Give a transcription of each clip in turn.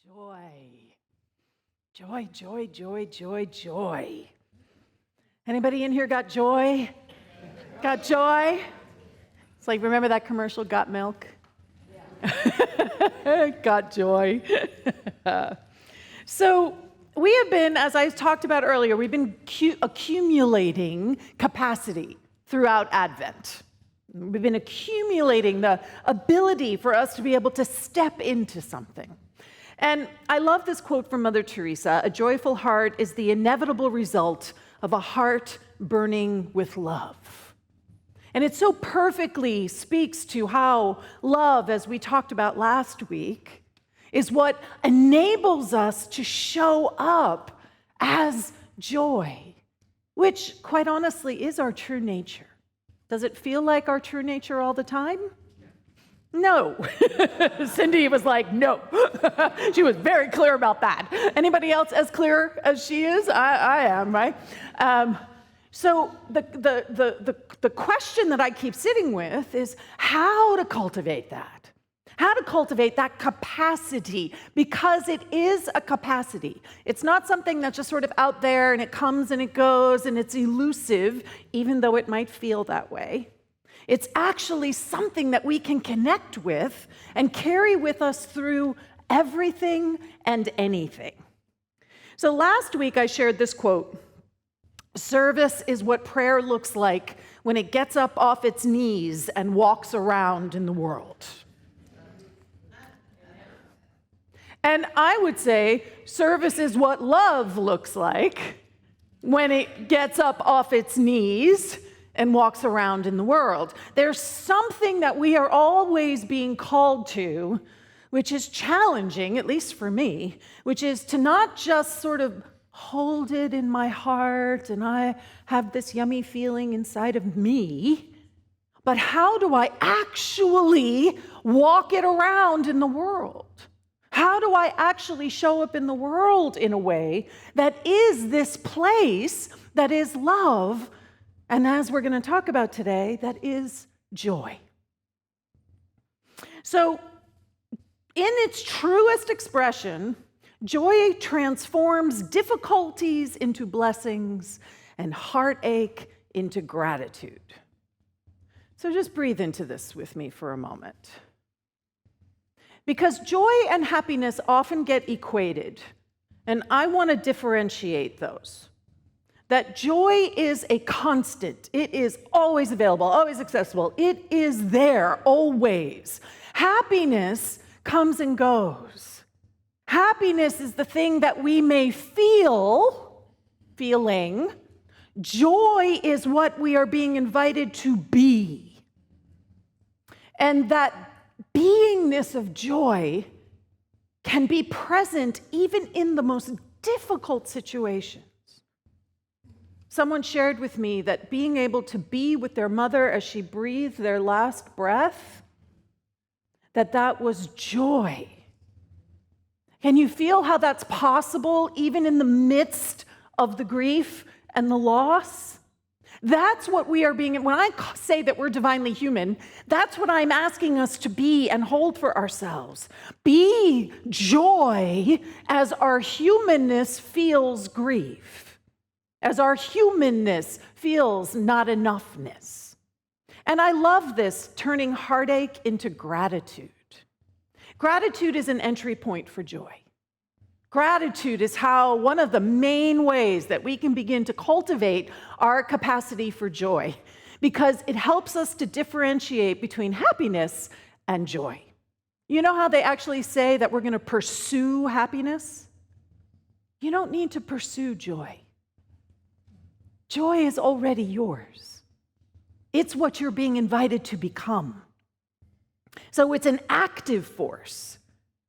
Joy. Joy, joy, joy, joy, joy. Anybody in here got joy? Got joy? It's like, remember that commercial, Got Milk? Yeah. Got joy. So we have been, as I talked about earlier, we've been accumulating capacity throughout Advent. We've been accumulating the ability for us to be able to step into something. And I love this quote from Mother Teresa: "A joyful heart is the inevitable result of a heart burning with love." And it so perfectly speaks to how love, as we talked about last week, is what enables us to show up as joy, which, quite honestly, is our true nature. Does it feel like our true nature all the time? No. Cindy was like, no. She was very clear about that. Anybody else as clear as she is? I am, right? So the question that I keep sitting with is how to cultivate that. How to cultivate that capacity, because it is a capacity. It's not something that's just sort of out there and it comes and it goes and it's elusive, even though it might feel that way. It's actually something that we can connect with and carry with us through everything and anything. So last week I shared this quote: "Service is what prayer looks like when it gets up off its knees and walks around in the world." And I would say service is what love looks like when it gets up off its knees and walks around in the world. There's something that we are always being called to, which is challenging, at least for me, which is to not just sort of hold it in my heart and I have this yummy feeling inside of me, but how do I actually walk it around in the world? How do I actually show up in the world in a way that is this place that is love, and as we're going to talk about today, that is joy? So, in its truest expression, joy transforms difficulties into blessings and heartache into gratitude. So just breathe into this with me for a moment. Because joy and happiness often get equated, and I want to differentiate those. That joy is a constant. It is always available, always accessible. It is there always. Happiness comes and goes. Happiness is the thing that we may feeling. Joy is what we are being invited to be. And that beingness of joy can be present even in the most difficult situations. Someone shared with me that being able to be with their mother as she breathed their last breath, that was joy. Can you feel how that's possible even in the midst of the grief and the loss? That's what we are being, when I say that we're divinely human, that's what I'm asking us to be and hold for ourselves. Be joy as our humanness feels grief, as our humanness feels not enoughness. And I love this, turning heartache into gratitude. Gratitude is an entry point for joy. Gratitude is how one of the main ways that we can begin to cultivate our capacity for joy, because it helps us to differentiate between happiness and joy. You know how they actually say that we're going to pursue happiness? You don't need to pursue joy. Joy is already yours. It's what you're being invited to become. So it's an active force.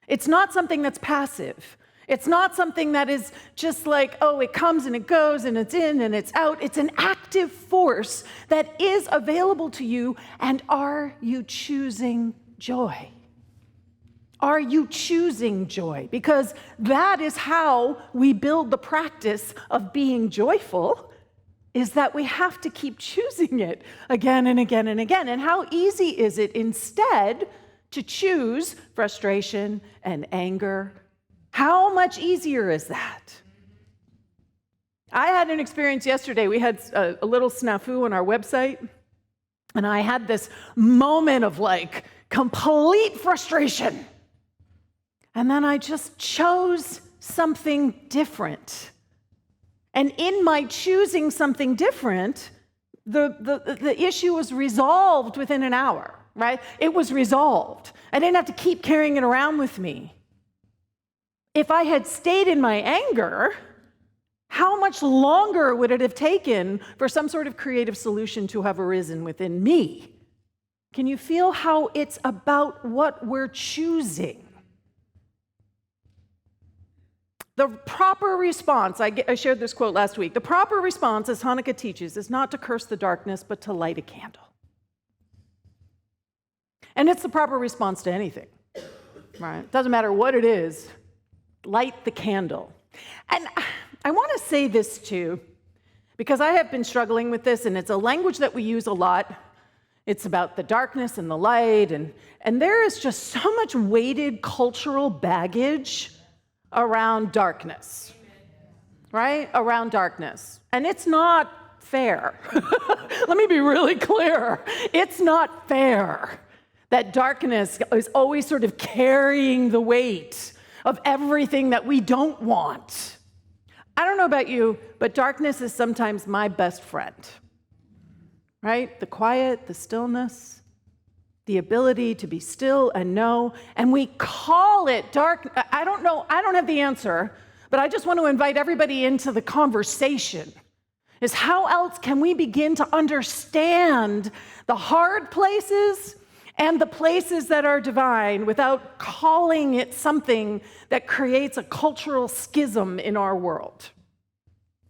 It's not something that's passive. It's not something that is just like, oh, it comes and it goes and it's in and it's out. It's an active force that is available to you. And are you choosing joy? Are you choosing joy? Because that is how we build the practice of being joyful, is that we have to keep choosing it again and again and again. And how easy is it instead to choose frustration and anger How much easier is that? I had an experience yesterday. We had a little snafu on our website, and I had this moment of like complete frustration. And then I just chose something different. And in my choosing something different, the issue was resolved within an hour, right? It was resolved. I didn't have to keep carrying it around with me. If I had stayed in my anger, how much longer would it have taken for some sort of creative solution to have arisen within me? Can you feel how it's about what we're choosing? The proper response, I shared this quote last week, the proper response, as Hanukkah teaches, is not to curse the darkness, but to light a candle. And it's the proper response to anything, right? It doesn't matter what it is, light the candle. And I want to say this too, because I have been struggling with this, and it's a language that we use a lot. It's about the darkness and the light, and there is just so much weighted cultural baggage around darkness, right? Around darkness. And it's not fair. Let me be really clear. It's not fair that darkness is always sort of carrying the weight of everything that we don't want. I don't know about you, but darkness is sometimes my best friend, right? The quiet, the stillness, the ability to be still and know, and we call it dark. I don't know, I don't have the answer, but I just want to invite everybody into the conversation, is how else can we begin to understand the hard places and the places that are divine without calling it something that creates a cultural schism in our world?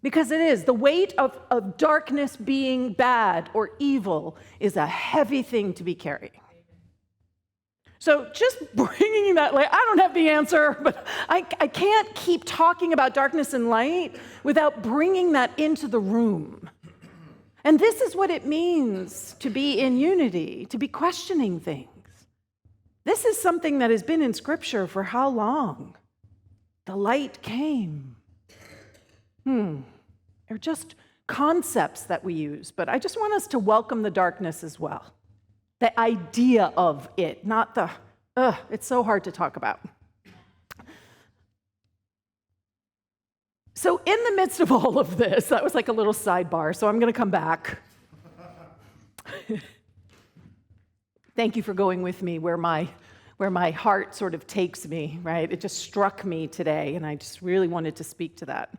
Because it is. The weight of darkness being bad or evil is a heavy thing to be carrying. So just bringing that, like, I don't have the answer, but I can't keep talking about darkness and light without bringing that into the room. And this is what it means to be in unity, to be questioning things. This is something that has been in Scripture for how long? The light came. They're just concepts that we use, but I just want us to welcome the darkness as well. The idea of it, not the, it's so hard to talk about. So in the midst of all of this, that was like a little sidebar, so I'm going to come back. Thank you for going with me where my heart sort of takes me, right? It just struck me today, and I just really wanted to speak to that.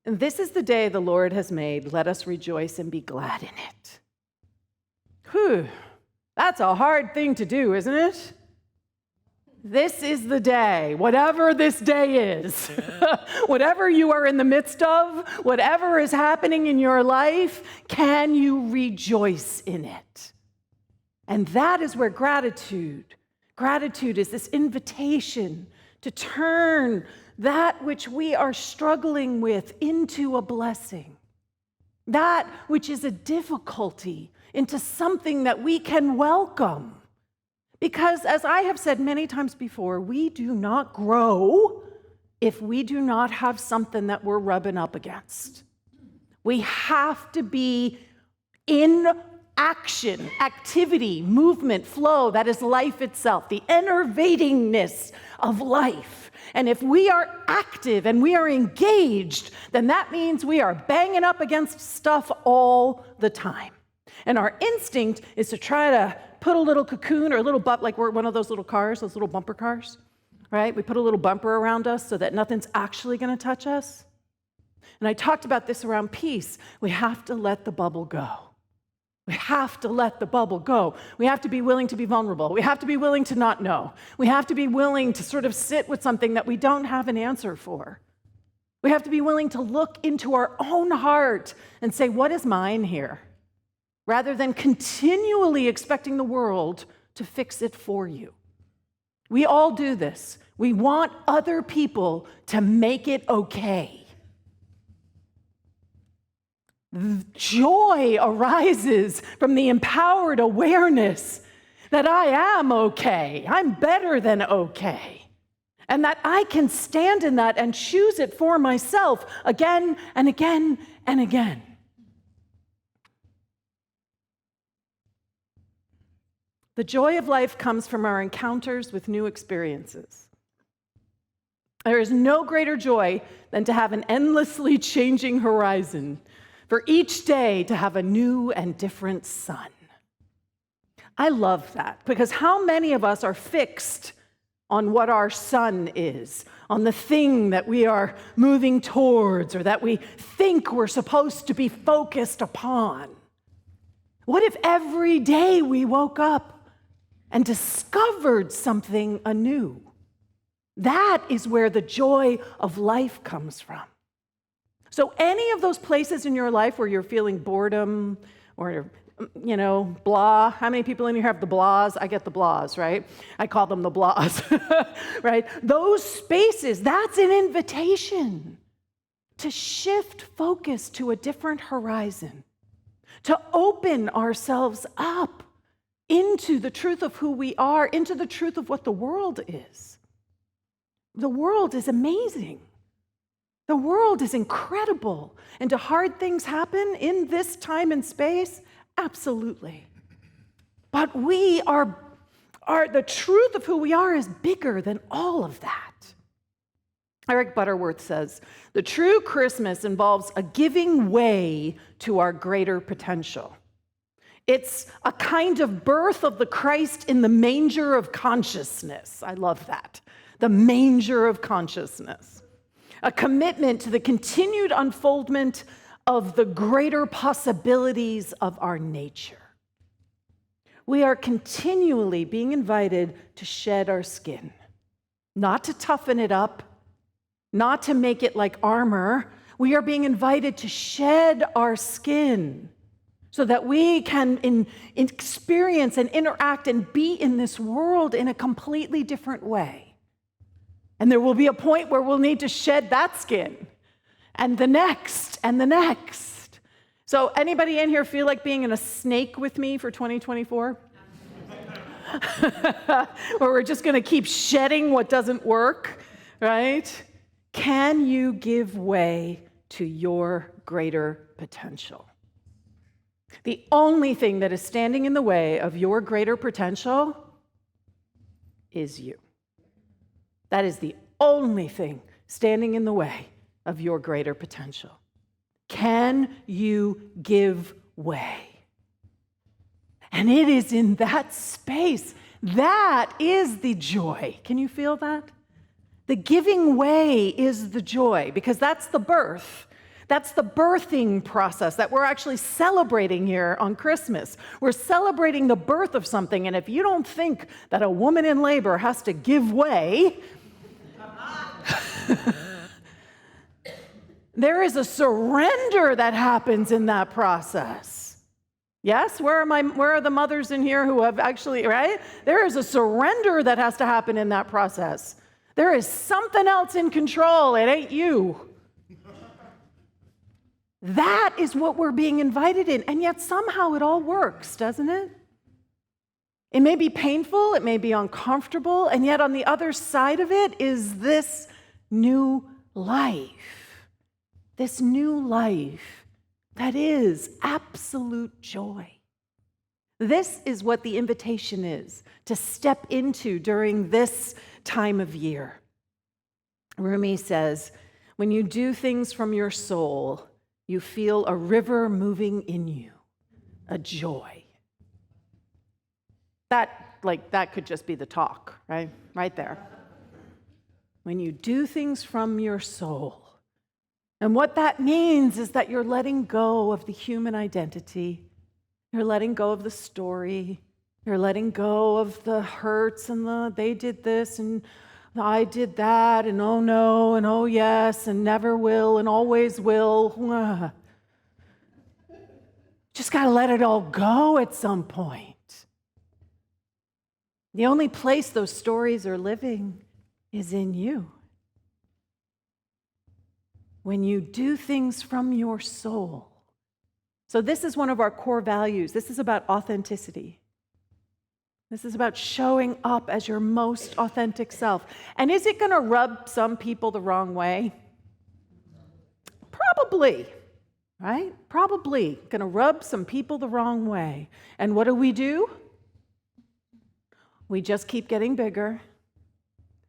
And this is the day the Lord has made. Let us rejoice and be glad in it. Whew, that's a hard thing to do, isn't it? This is the day, whatever this day is, whatever you are in the midst of, whatever is happening in your life, can you rejoice in it? And that is where gratitude is this invitation to turn that which we are struggling with into a blessing, that which is a difficulty into something that we can welcome. Because as I have said many times before, we do not grow if we do not have something that we're rubbing up against. We have to be in action, activity, movement, flow. That is life itself, the enervatingness of life. And if we are active and we are engaged, then that means we are banging up against stuff all the time. And our instinct is to try to put a little cocoon or a little bump, like we're one of those little cars, those little bumper cars, right? We put a little bumper around us so that nothing's actually going to touch us. And I talked about this around peace. We have to let the bubble go. We have to let the bubble go. We have to be willing to be vulnerable. We have to be willing to not know. We have to be willing to sort of sit with something that we don't have an answer for. We have to be willing to look into our own heart and say, what is mine here? Rather than continually expecting the world to fix it for you. We all do this. We want other people to make it okay. Joy arises from the empowered awareness that I am okay. I'm better than okay. and that I can stand in that and choose it for myself again and again and again. The joy of life comes from our encounters with new experiences. There is no greater joy than to have an endlessly changing horizon, for each day to have a new and different sun. I love that, because how many of us are fixed on what our sun is, on the thing that we are moving towards or that we think we're supposed to be focused upon? What if every day we woke up and discovered something anew? That is where the joy of life comes from. So any of those places in your life where you're feeling boredom or, blah. How many people in here have the blahs? I get the blahs, right? I call them the blahs, right? Those spaces, that's an invitation to shift focus to a different horizon, to open ourselves up into the truth of who we are, into the truth of what the world is. The world is amazing. The world is incredible. And do hard things happen in this time and space? Absolutely. But we are the truth of who we are is bigger than all of that. Eric Butterworth says, the true Christmas involves a giving way to our greater potential. It's a kind of birth of the Christ in the manger of consciousness. I love that. The manger of consciousness. A commitment to the continued unfoldment of the greater possibilities of our nature. We are continually being invited to shed our skin, not to toughen it up, not to make it like armor. We are being invited to shed our skin so that we can experience and interact and be in this world in a completely different way. And there will be a point where we'll need to shed that skin, and the next, and the next. So anybody in here feel like being in a snake with me for 2024? Where we're just going to keep shedding what doesn't work, right? Can you give way to your greater potential? The only thing that is standing in the way of your greater potential is you. That is the only thing standing in the way of your greater potential. Can you give way? And it is in that space. That is the joy. Can you feel that? The giving way is the joy, because that's the birth. That's the birthing process that we're actually celebrating here on Christmas. We're celebrating the birth of something, and if you don't think that a woman in labor has to give way, there is a surrender that happens in that process. Yes? Where are the mothers in here who have actually, right? There is a surrender that has to happen in that process. There is something else in control. It ain't you. That is what we're being invited in. And yet somehow it all works, doesn't it? It may be painful, it may be uncomfortable, and yet on the other side of it is this new life. This new life that is absolute joy. This is what the invitation is to step into during this time of year. Rumi says, when you do things from your soul, you feel a river moving in you, a joy. That could just be the talk, right? Right there. When you do things from your soul. And what that means is that you're letting go of the human identity. You're letting go of the story. You're letting go of the hurts and they did this and I did that and oh no and oh yes and never will and always will. Just got to let it all go at some point. The only place those stories are living is in you. When you do things from your soul. So this is one of our core values. This is about authenticity. This is about showing up as your most authentic self. And is it going to rub some people the wrong way? Probably, right? Probably going to rub some people the wrong way. And what do? We just keep getting bigger,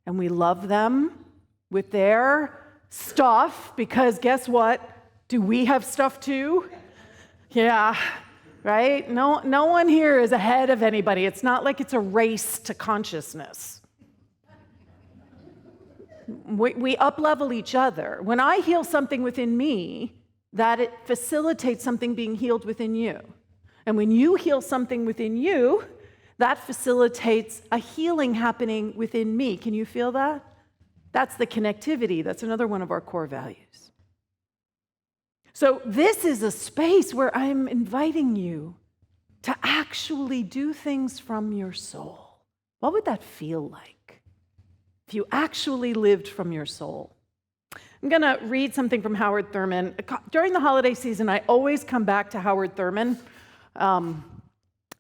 and we love them with their stuff, because guess what? Do we have stuff too? Yeah. Right? No one here is ahead of anybody. It's not like it's a race to consciousness. We up-level each other. When I heal something within me, that it facilitates something being healed within you. And when you heal something within you, that facilitates a healing happening within me. Can you feel that? That's the connectivity. That's another one of our core values. So this is a space where I'm inviting you to actually do things from your soul. What would that feel like if you actually lived from your soul? I'm going to read something from Howard Thurman. During the holiday season, I always come back to Howard Thurman.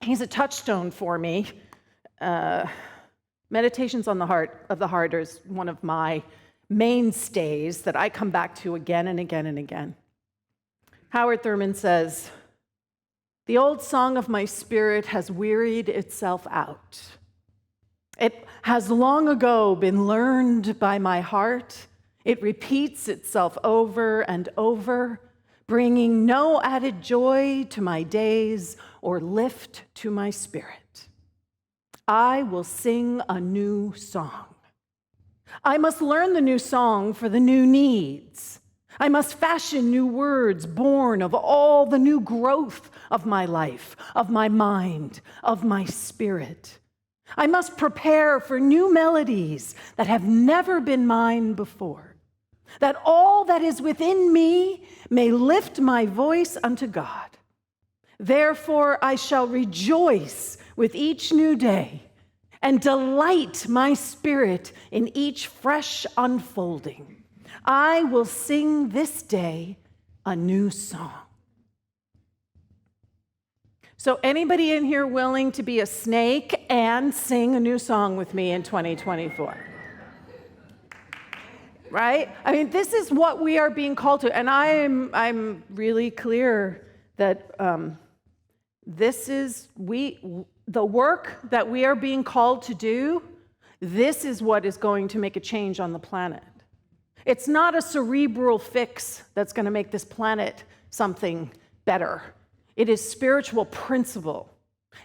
He's a touchstone for me. Meditations on the Heart of the Heart is one of my mainstays that I come back to again and again and again. Howard Thurman says, "The old song of my spirit has wearied itself out. It has long ago been learned by my heart. It repeats itself over and over, bringing no added joy to my days or lift to my spirit. I will sing a new song. I must learn the new song for the new needs. I must fashion new words born of all the new growth of my life, of my mind, of my spirit. I must prepare for new melodies that have never been mine before, that all that is within me may lift my voice unto God. Therefore I shall rejoice with each new day and delight my spirit in each fresh unfolding. I will sing this day a new song." So anybody in here willing to be a snake and sing a new song with me in 2024? Right? I mean, this is what we are being called to. And I'm really clear that this is the work that we are being called to do. This is what is going to make a change on the planet. It's not a cerebral fix that's going to make this planet something better. It is spiritual principle.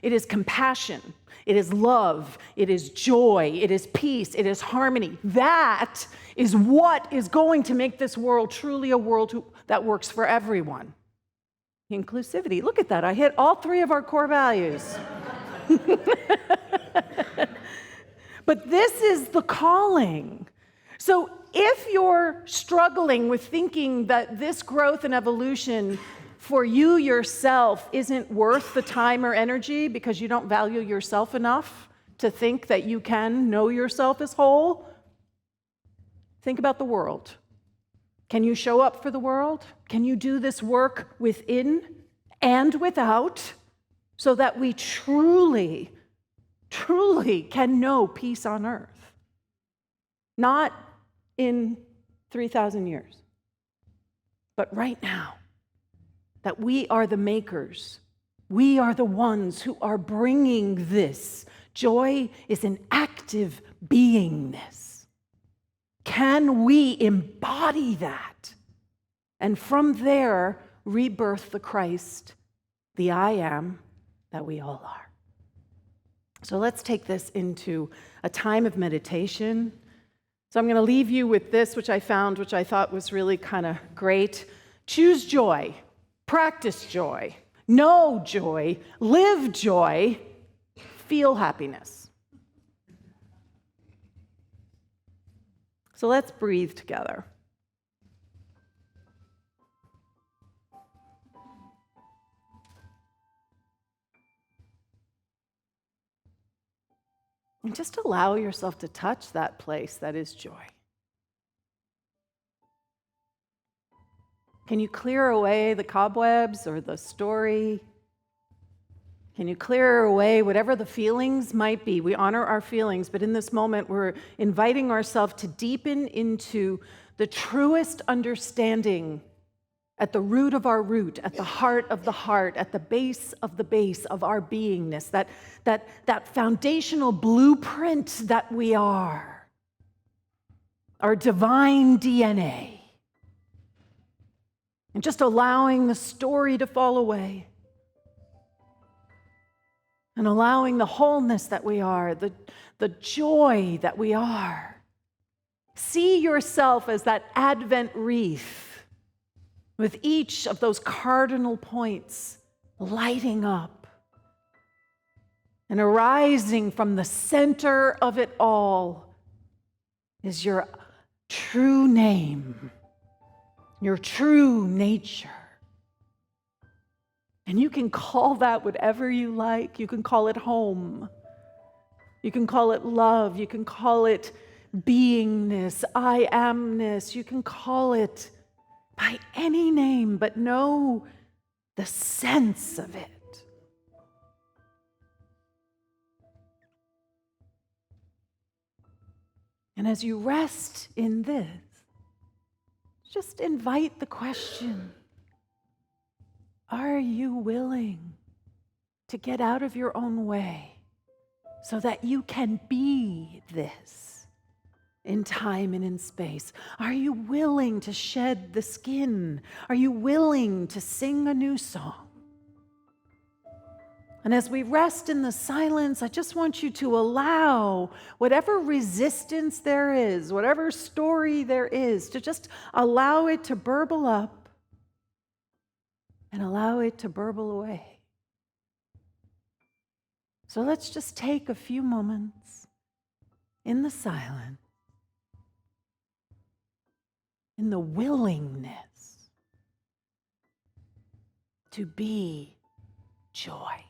It is compassion. It is love. It is joy. It is peace. It is harmony. That is what is going to make this world truly a world that works for everyone. Inclusivity. Look at that. I hit all three of our core values. But this is the calling. So if you're struggling with thinking that this growth and evolution for you yourself isn't worth the time or energy because you don't value yourself enough to think that you can know yourself as whole, think about the world. Can you show up for the world? Can you do this work within and without so that we truly, truly can know peace on earth? Not in 3,000 years, but right now, that we are the makers. We are the ones who are bringing this. Joy is an active beingness. Can we embody that? And from there, rebirth the Christ, the I am that we all are. So let's take this into a time of meditation. So I'm going to leave you with this, which I found, which I thought was really kind of great. Choose joy, practice joy, know joy, live joy, feel happiness. So let's breathe together. And just allow yourself to touch that place that is joy. Can you clear away the cobwebs or the story? Can you clear away whatever the feelings might be? We honor our feelings, but in this moment, we're inviting ourselves to deepen into the truest understanding at the root of our root, at the heart of the heart, at the base of our beingness, that foundational blueprint that we are, our divine DNA. And just allowing the story to fall away and allowing the wholeness that we are, the joy that we are. See yourself as that Advent wreath with each of those cardinal points lighting up and arising from the center of it all is your true name, your true nature. And you can call that whatever you like. You can call it home. You can call it love. You can call it beingness, I amness. You can call it by any name, but know the sense of it. And as you rest in this, just invite the question, are you willing to get out of your own way so that you can be this in time and in space? Are you willing to shed the skin? Are you willing to sing a new song? And as we rest in the silence, I just want you to allow whatever resistance there is, whatever story there is, to just allow it to burble up and allow it to burble away. So let's just take a few moments in the silence, in the willingness to be joy.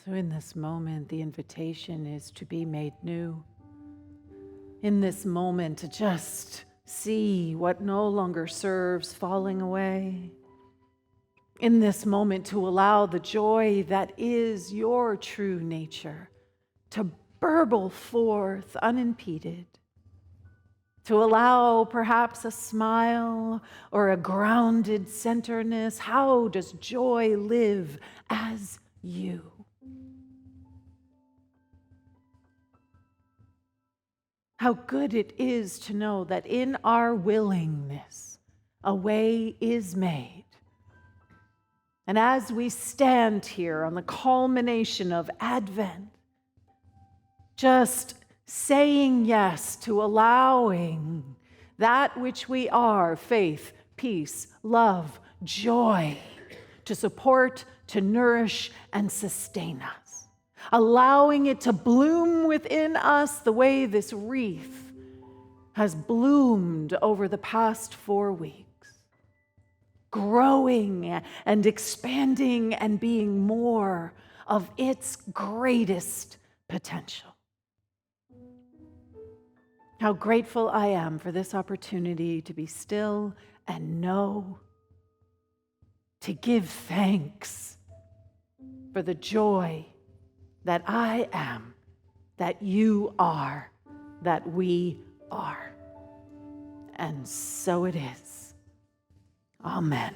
So in this moment, the invitation is to be made new. In this moment, to just see what no longer serves falling away. In this moment, to allow the joy that is your true nature to burble forth unimpeded. To allow perhaps a smile or a grounded centeredness. How does joy live as you? How good it is to know that in our willingness, a way is made. And as we stand here on the culmination of Advent, just saying yes to allowing that which we are, faith, peace, love, joy, to support, to nourish, and sustain us. Allowing it to bloom within us the way this wreath has bloomed over the past 4 weeks. Growing and expanding and being more of its greatest potential. How grateful I am for this opportunity to be still and know, to give thanks for the joy that I am, that you are, that we are. And so it is. Amen.